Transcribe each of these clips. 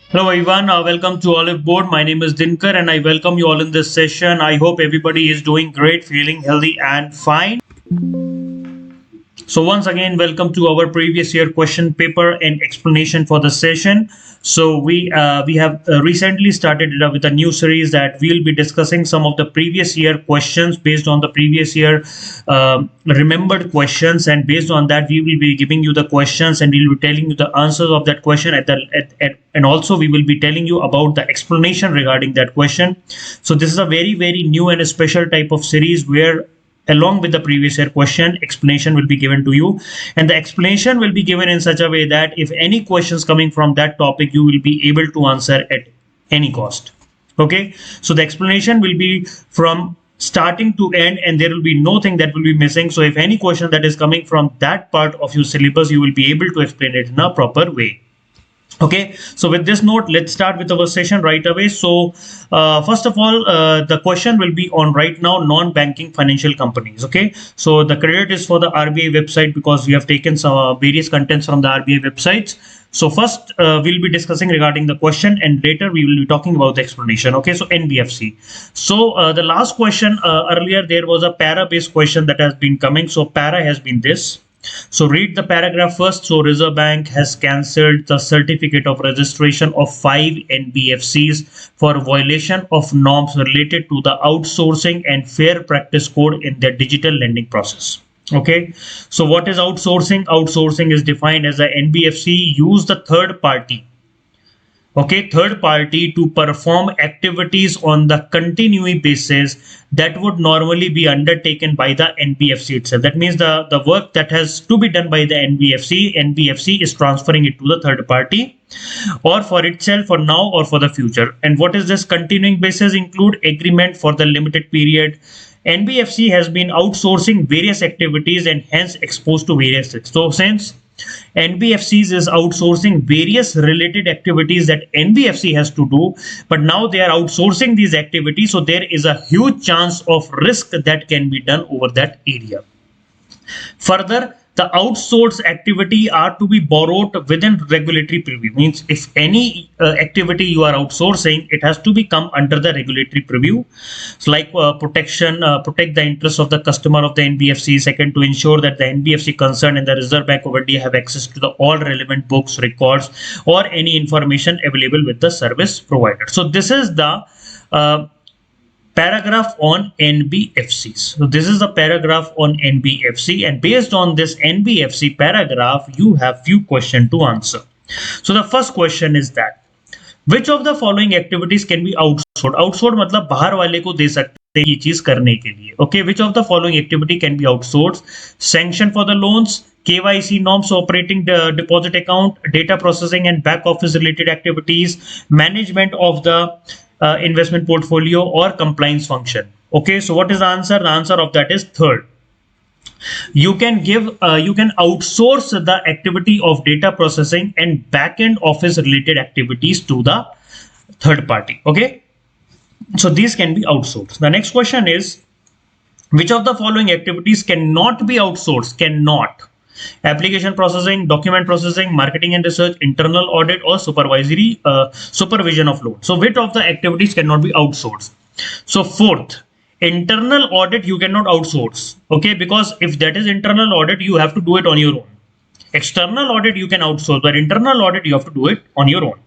Hello everyone, welcome to Oliveboard. My name is Dinkar and I welcome you all in this session. I hope everybody is doing great, feeling healthy and fine. So once again, welcome to our previous year question paper and explanation for the session. So we have recently started with a new series that we'll be discussing some of the previous year questions based on the previous year remembered questions, and based on that we will be giving you the questions and we'll be telling you the answers of that question and also we will be telling you about the explanation regarding that question. So this is a very new and a special type of series where along with the previous year question, explanation will be given to you, and the explanation will be given in such a way that if any questions coming from that topic, you will be able to answer at any cost. Okay, so the explanation will be from starting to end and there will be nothing that will be missing. So if any question that is coming from that part of your syllabus, you will be able to explain it in a proper way. Okay, so with this note, let's start with our session right away. So first of all, the question will be on right now non-banking financial companies. Okay, so the credit is for the RBI website because we have taken some various contents from the RBI websites. So first we'll be discussing regarding the question and later we will be talking about the explanation. Okay, so NBFC. So the last question earlier, there was a para based question that has been coming. So para has been this. So read the paragraph first. So Reserve Bank has cancelled the certificate of registration of 5 NBFCs for violation of norms related to the outsourcing and fair practice code in their digital lending process. Okay, so what is outsourcing? Outsourcing is defined as a NBFC use the third party, okay, third party to perform activities on the continuing basis that would normally be undertaken by the NBFC itself. That means the work that has to be done by the NBFC is transferring it to the third party or for itself for now or for the future. And what is this continuing basis? Include agreement for the limited period. NBFC has been outsourcing various activities and hence exposed to various risks. So since NBFCs is outsourcing various related activities that NBFC has to do, but now they are outsourcing these activities, so there is a huge chance of risk that can be done over that area. Further, the outsourced activity are to be borrowed within regulatory preview. Means if any activity you are outsourcing, it has to be come under the regulatory preview. So like protect the interests of the customer of the NBFC. Second, to ensure that the NBFC concerned and the Reserve Bank of India have access to the all relevant books, records, or any information available with the service provider. So this is the paragraph on NBFCs. So this is the paragraph on NBFC, and based on this NBFC paragraph, you have few questions to answer. So the first question is that which of the following activities can be outsourced? Outsourced मतलब बाहर वाले को दे सकते हैं ये चीज करने के लिए. Okay, which of the following activity can be outsourced? Sanction for the loans, KYC norms, operating the deposit account, data processing and back office related activities, management of the investment portfolio, or compliance function. Okay, so what is the answer? The answer of that is third. You can outsource the activity of data processing and back-end office related activities to the third party. Okay, so these can be outsourced. The next question is which of the following activities cannot be outsourced? Cannot. Application processing, document processing, marketing and research, internal audit, or supervisory supervision of loan. So which of the activities cannot be outsourced? So fourth, internal audit you cannot outsource. Okay, because if that is internal audit, you have to do it on your own. External audit you can outsource, but internal audit you have to do it on your own.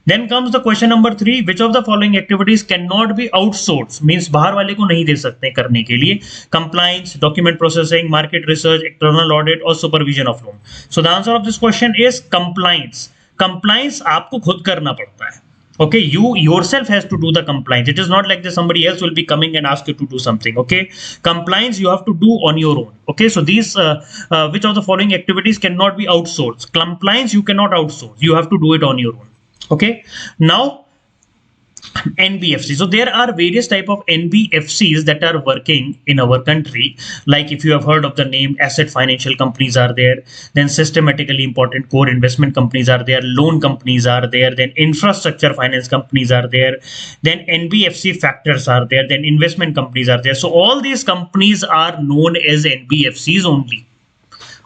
Then comes the question number 3. Which of the following activities cannot be outsourced? Means बाहर वाले को नहीं दे सकते करने के लिए. Compliance, document processing, market research, internal audit, or supervision of loan. So the answer of this question is compliance. Compliance आपको खुद करना पड़ता है. Okay, you yourself has to do the compliance. It is not like that somebody else will be coming and ask you to do something. Okay, compliance you have to do on your own. Okay, so these which of the following activities cannot be outsourced? Compliance you cannot outsource. You have to do it on your own. Okay, now NBFC. So there are various type of NBFCs that are working in our country. Like if you have heard of the name, asset financial companies are there, then systematically important core investment companies are there, loan companies are there, then infrastructure finance companies are there, then NBFC factors are there, then investment companies are there. So all these companies are known as NBFCs only.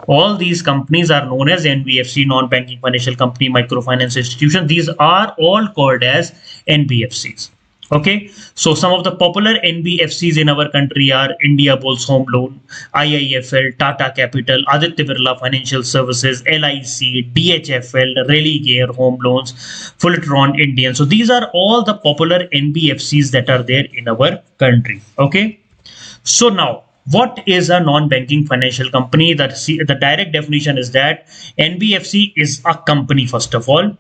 All these companies are known as NBFC, non-banking financial company, microfinance institution. These are all called as NBFCs. Okay, so some of the popular NBFCs in our country are India Bulls Home Loan, IIFL, Tata Capital, Aditya Birla Financial Services, LIC, DHFL, Religare Home Loans, Fultron Indian. So these are all the popular NBFCs that are there in our country. Okay, so now, what is a non-banking financial company? The direct definition is that NBFC is a company, first of all,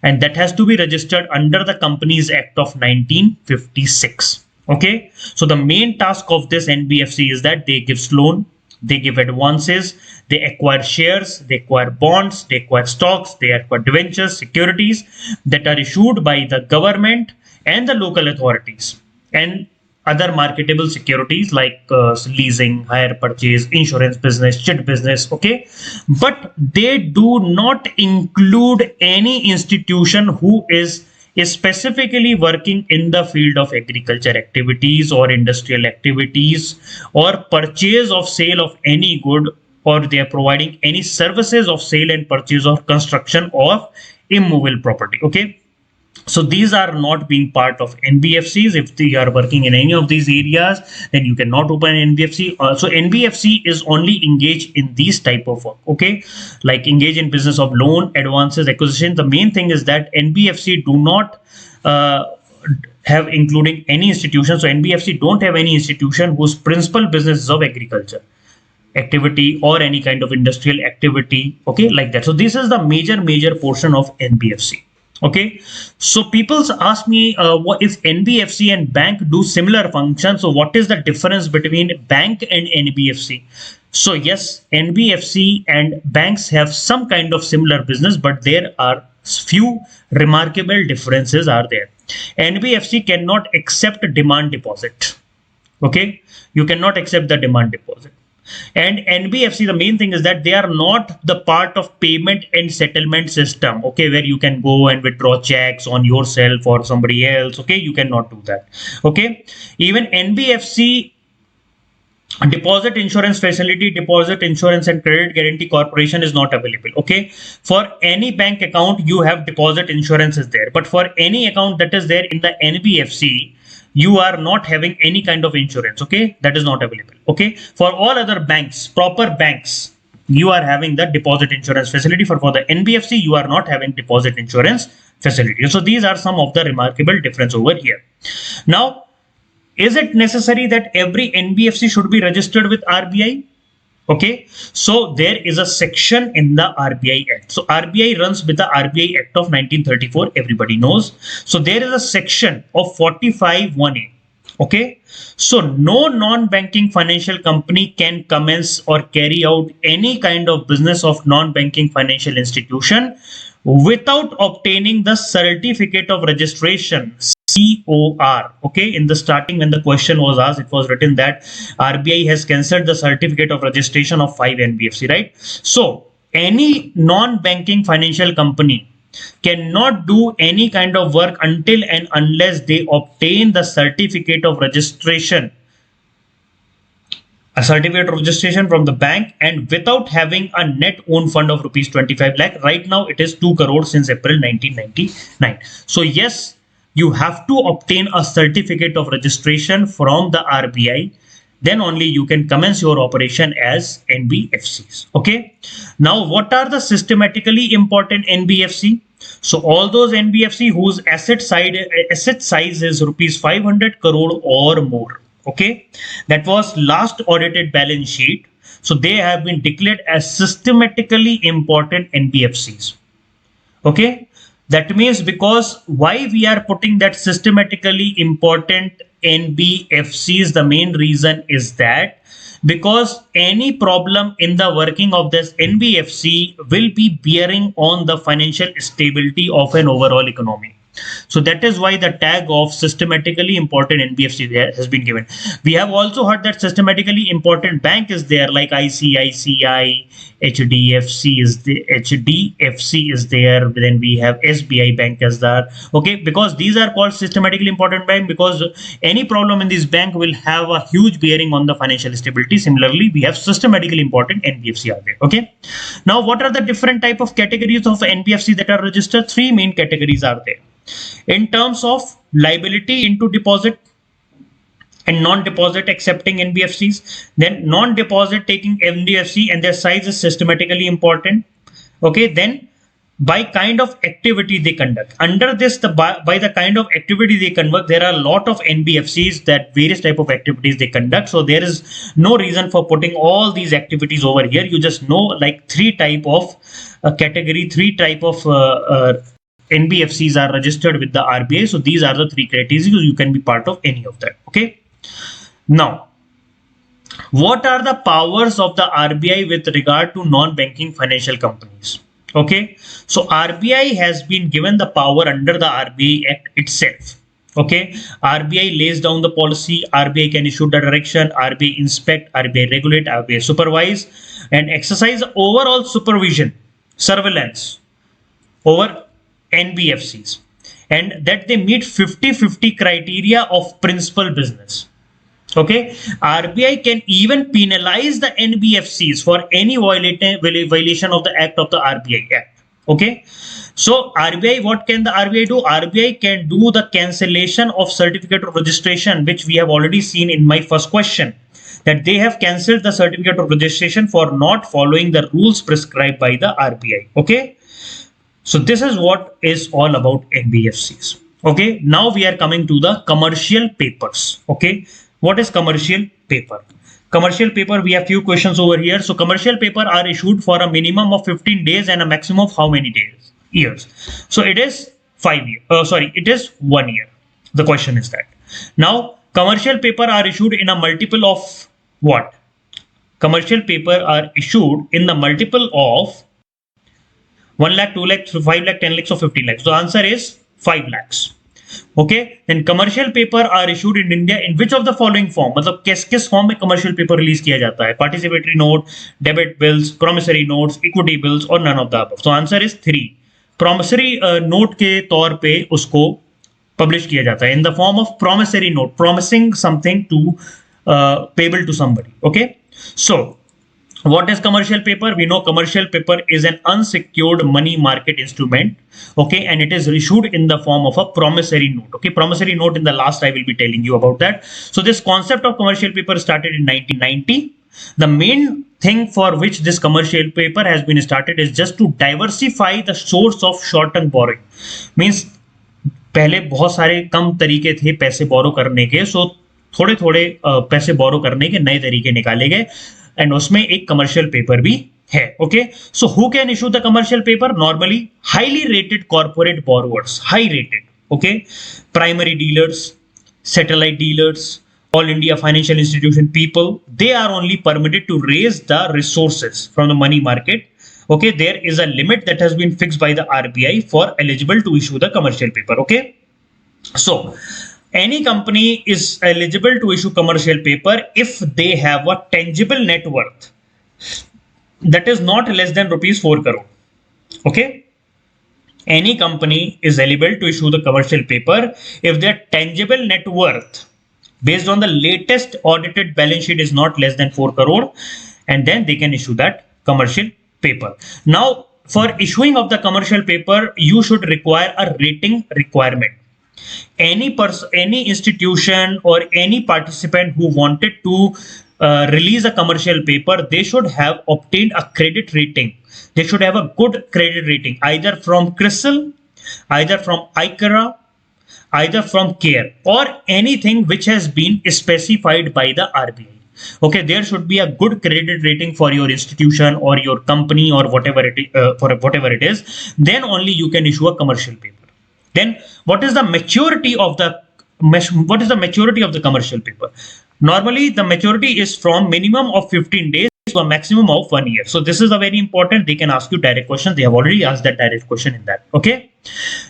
and that has to be registered under the Companies Act of 1956. Okay, so the main task of this NBFC is that they give loan, they give advances, they acquire shares, they acquire bonds, they acquire stocks, they acquire debentures, securities that are issued by the government and the local authorities, and other marketable securities like leasing, hire purchase, insurance business, chit business. Okay, but they do not include any institution who is specifically working in the field of agriculture activities or industrial activities or purchase of sale of any good, or they are providing any services of sale and purchase or construction of immovable property. Okay, so these are not being part of NBFCs. If they are working in any of these areas, then you cannot open an NBFC. So NBFC is only engaged in these type of work. Okay, like engage in business of loan, advances, acquisition. The main thing is that NBFC do not have including any institution. So NBFC don't have any institution whose principal business is of agriculture activity or any kind of industrial activity. Okay, like that. So this is the major portion of NBFC. Okay, so people ask me, what if NBFC and bank do similar functions? So what is the difference between bank and NBFC? So yes, NBFC and banks have some kind of similar business, but there are few remarkable differences are there. NBFC cannot accept demand deposit. Okay, you cannot accept the demand deposit. And NBFC, the main thing is that they are not the part of payment and settlement system. Okay, where you can go and withdraw checks on yourself or somebody else. Okay, you cannot do that. Okay, even NBFC deposit insurance facility, deposit insurance and credit guarantee corporation is not available. Okay, for any bank account you have deposit insurance is there, but for any account that is there in the NBFC, you are not having any kind of insurance. Okay, that is not available. Okay, for all other banks, proper banks, you are having the deposit insurance facility. For the NBFC, you are not having deposit insurance facility. So these are some of the remarkable difference over here. Now, is it necessary that every NBFC should be registered with RBI? Okay, so there is a section in the RBI Act. So RBI runs with the RBI Act of 1934, everybody knows. So there is a section of 45(1)(a). Okay, so no non-banking financial company can commence or carry out any kind of business of non-banking financial institution without obtaining the certificate of registration, COR. Okay, in the starting when the question was asked, it was written that RBI has cancelled the certificate of registration of 5 NBFC, right? So any non-banking financial company cannot do any kind of work until and unless they obtain the certificate of registration, a certificate of registration from the bank, and without having a net own fund of rupees 25 lakh. Right now it is 2 crore since April 1999. So yes, you have to obtain a certificate of registration from the RBI, then only you can commence your operation as NBFCs. Okay, now what are the systematically important NBFC? So all those NBFC whose asset size is rupees 500 crore or more. Okay, that was last audited balance sheet. So they have been declared as systematically important NBFCs. Okay, that means, because why we are putting that systematically important NBFCs, the main reason is that because any problem in the working of this NBFC will be bearing on the financial stability of an overall economy. So that is why the tag of systematically important NBFC there has been given. We have also heard that systematically important bank is there, like ICICI, HDFC is there. Then we have SBI Bank as that. Okay, because these are called systematically important bank, because any problem in this bank will have a huge bearing on the financial stability. Similarly, we have systematically important NBFC are there. Okay, now what are the different type of categories of NBFC that are registered? Three main categories are there. In terms of liability into deposit and non-deposit accepting NBFCs, then non-deposit taking NBFC and their size is systematically important. Okay, then by kind of activity they conduct. Under this, by the kind of activity they conduct, there are a lot of NBFCs that various type of activities they conduct. So there is no reason for putting all these activities over here. You just know like three type of category, three type of NBFCs are registered with the RBI. So these are the three criteria. You can be part of any of that. Okay. Now, what are the powers of the RBI with regard to non-banking financial companies? Okay. So RBI has been given the power under the RBI Act itself. Okay. RBI lays down the policy. RBI can issue the direction. RBI inspect, RBI regulate, RBI supervise and exercise overall supervision, surveillance over NBFCs, and that they meet 50-50 criteria of principal business. Okay, RBI can even penalize the NBFCs for any violation of the act of the RBI Act. Okay, so RBI, what can the RBI do? RBI can do the cancellation of certificate of registration, which we have already seen in my first question, that they have cancelled the certificate of registration for not following the rules prescribed by the RBI. Okay. So this is what is all about NBFCs. Okay, now we are coming to the commercial papers. Okay, what is commercial paper? Commercial paper, we have few questions over here. So commercial paper are issued for a minimum of 15 days and a maximum of how many days? Years. So it is 5 years. It is 1 year. The question is that. Now commercial paper are issued in a multiple of what? Commercial paper are issued in the multiple of 1 lakh, 2 lakh, 5 lakh, 10 lakhs or 15 lakhs. So answer is 5 lakhs. Okay. Then commercial paper are issued in India in which of the following form? मतलब किस form में commercial paper release किया जाता है? Participatory note, debit bills, promissory notes, equity bills or none of the above. So answer is 3. Promissory note के तौर पे उसको publish किया जाता है in the form of promissory note, promising something to payable to somebody. Okay. So what is commercial paper? We know commercial paper is an unsecured money market instrument. Okay, and it is issued in the form of a promissory note. Okay, promissory note in the last I will be telling you about that. So this concept of commercial paper started in 1990. The main thing for which this commercial paper has been started is just to diversify the source of short-term borrowing. Means पहले बहुत सारे कम तरीके थे पैसे बोरो करने के, सो थोड़े थोड़े पैसे बोरो करने के नए तरीके निकाले गए एंड उसमें एक कमर्शियल पेपर भी है. Okay, so who can issue the commercial paper? Normally highly rated corporate borrowers, high rated. Okay, primary dealers, satellite dealers, all India financial institution people, they are only permitted to raise the resources from the money market. Okay, there is a limit that has been fixed by the RBI for eligible to issue the commercial paper. Okay, so any company is eligible to issue commercial paper if they have a tangible net worth that is not less than rupees 4 crore. Okay, any company is eligible to issue the commercial paper if their tangible net worth based on the latest audited balance sheet is not less than 4 crore, and then they can issue that commercial paper. Now, for issuing of the commercial paper, you should require a rating requirement. Any institution or any participant who wanted to release a commercial paper, they should have obtained a credit rating. They should have a good credit rating, either from CRISIL, either from ICRA, either from CARE, or anything which has been specified by the RBI. Okay, there should be a good credit rating for your institution or your company or whatever it is. Then only you can issue a commercial paper. Then what is the maturity of the commercial paper? Normally the maturity is from minimum of 15 days to a maximum of 1 year. So this is a very important. They can ask you direct question. They have already asked that direct question in that. Okay,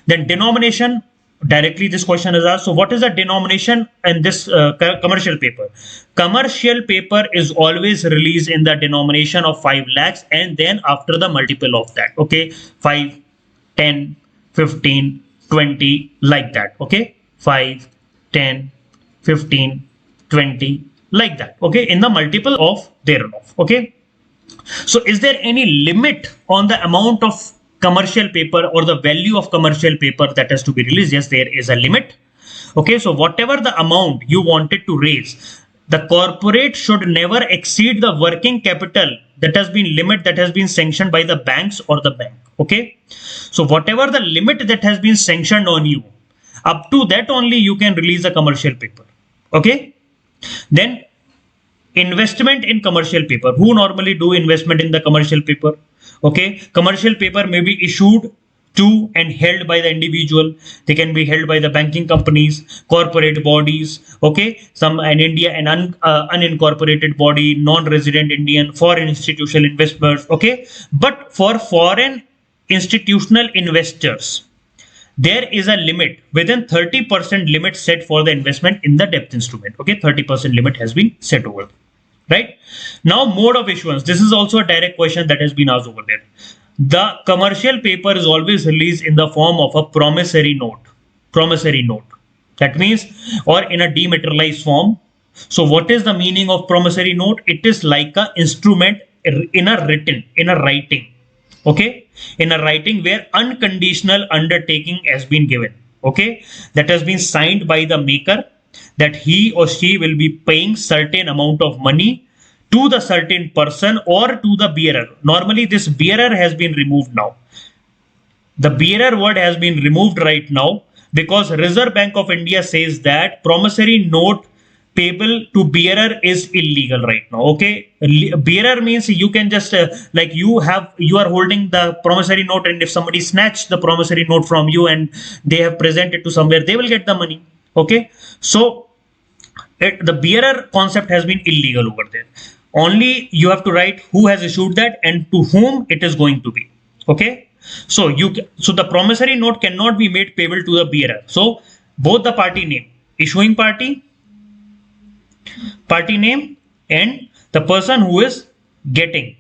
then denomination directly this question is asked. So what is the denomination in this commercial paper? Commercial paper is always released in the denomination of 5 lakhs and then after the multiple of that. Okay, 5, 10, 15, 20, like that. Okay, 5, 10, 15, 20, like that. Okay, in the multiple of thereof. Okay, so is there any limit on the amount of commercial paper or the value of commercial paper that has to be released? Yes, there is a limit. Okay, so whatever the amount you wanted to raise, the corporate should never exceed the working capital that has been limit that has been sanctioned by the banks or the bank. Okay, so whatever the limit that has been sanctioned on you, up to that only you can release a commercial paper. Okay, then investment in commercial paper. Who normally do investment in the commercial paper? Okay, commercial paper may be issued to and held by the individual. They can be held by the banking companies, corporate bodies. Okay, some in India an unincorporated body, non-resident Indian, foreign institutional investors. Okay, but for foreign institutional investors, there is a limit within 30% limit set for the investment in the debt instrument. Okay, 30% limit has been set over. Right now, mode of issuance. This is also a direct question that has been asked over there. The commercial paper is always released in the form of a promissory note. Promissory note. That means, or in a dematerialized form. So, what is the meaning of promissory note? It is like a instrument in a writing. Okay, in a writing where unconditional undertaking has been given. Okay, that has been signed by the maker that he or she will be paying certain amount of money to the certain person or to the bearer. Normally this bearer has been removed now. The bearer word has been removed right now because Reserve Bank of India says that promissory note payable to bearer is illegal right now. Okay, bearer means you can just like you are holding the promissory note, and if somebody snatch the promissory note from you and they have presented to somewhere, they will get the money. Okay, so the bearer concept has been illegal over there. Only you have to write who has issued that and to whom it is going to be. Okay, so the promissory note cannot be made payable to the bearer. So both the party name, issuing party name, and the person who is getting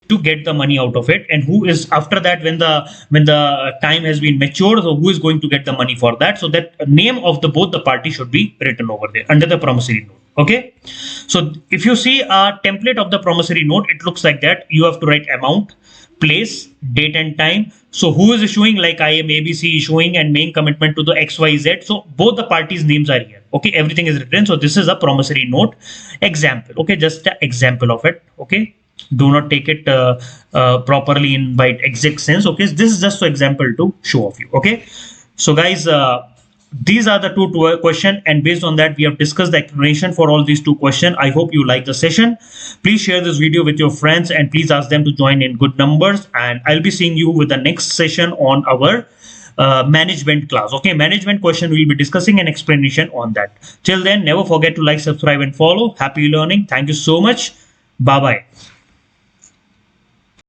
to get the money out of it, and who is after that when the time has been matured, so who is going to get the money for that. So that name of the both the party should be written over there under the promissory note. Okay, so if you see a template of the promissory note, it looks like that. You have to write amount, place, date and time. So who is issuing, like I am ABC issuing and making commitment to the XYZ. So both the parties' names are here. Okay, everything is written. So this is a promissory note example. Okay, just an example of it. Okay, do not take it properly in by exact sense. Okay, this is just an example to show off you. Okay, so guys, these are the two questions, and based on that we have discussed the explanation for all these two questions. I hope you like the session. Please share this video with your friends and please ask them to join in good numbers, and I'll be seeing you with the next session on our management class. Okay, management question, we'll be discussing an explanation on that. Till then, never forget to like, subscribe and follow. Happy learning. Thank you so much. Bye bye.